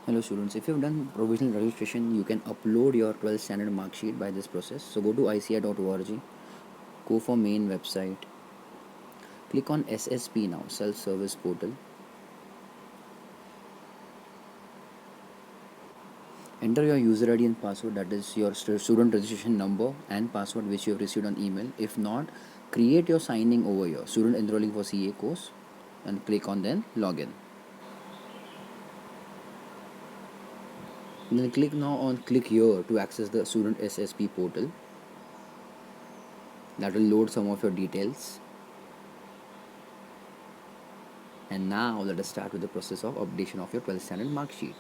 Hello students, if you've done provisional registration, you can upload your 12th standard mark sheet by this process. So go to ici.org, go for main website, click on SSP now, self-service portal. Enter your user ID and password, that is your student registration number and password which you have received on email. If not, create your signing over here, student enrolling for CA course, and click on then login. And then click now on click here to access the student SSP portal. That will load some of your details. And now let us start with the process of updation of your 12th standard mark sheet.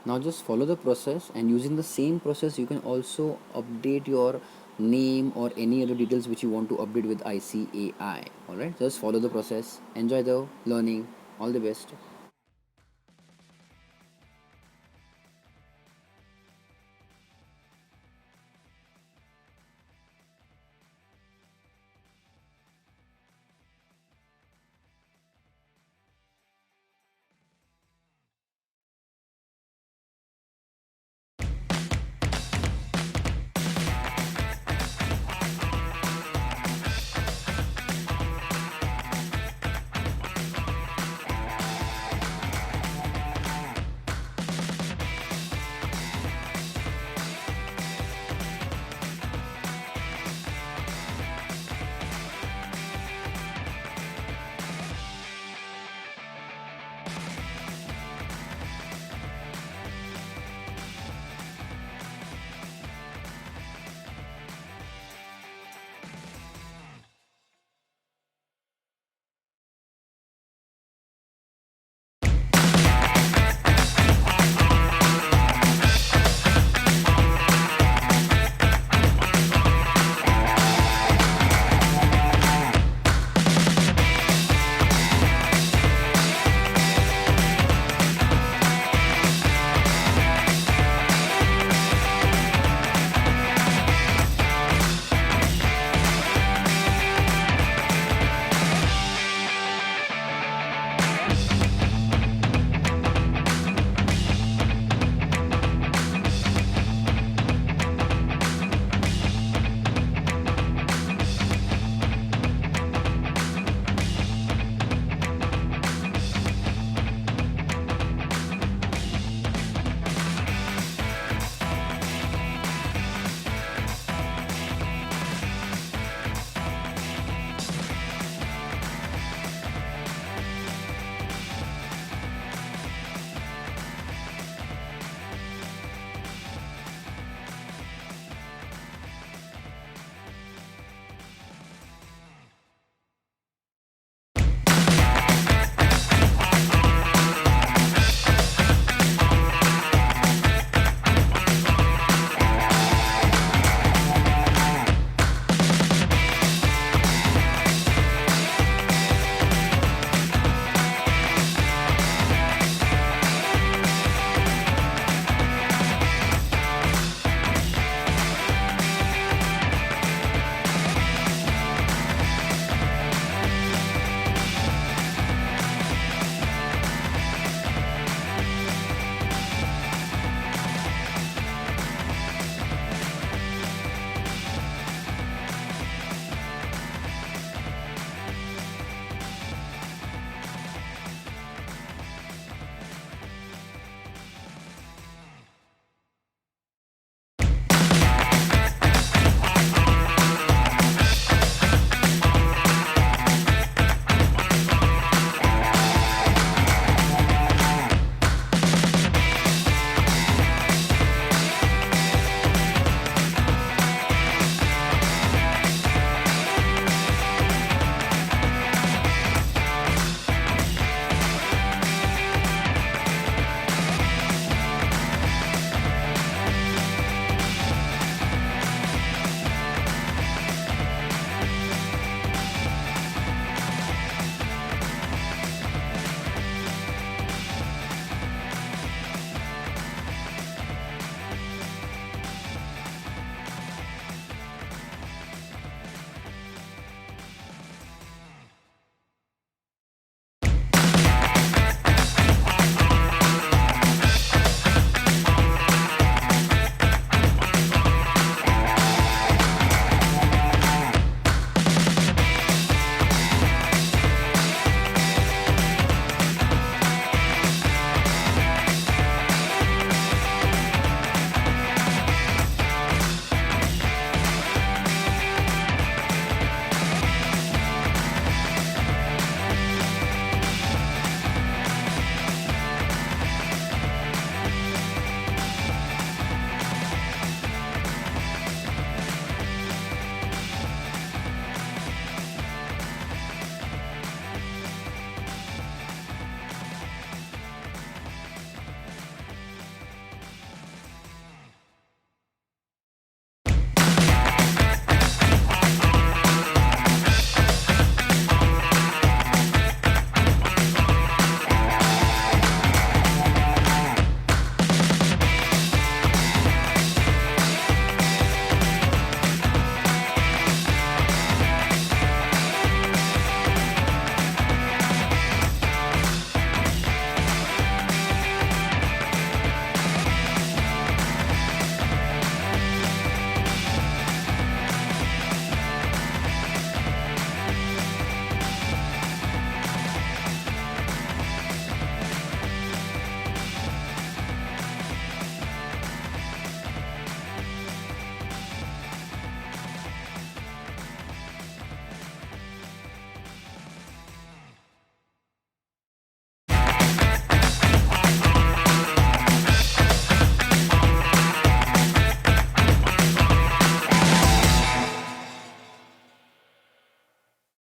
Now just follow the process, and using the same process you can also update your name or any other details which you want to update with ICAI. Alright, just follow the process, enjoy the learning, all the best.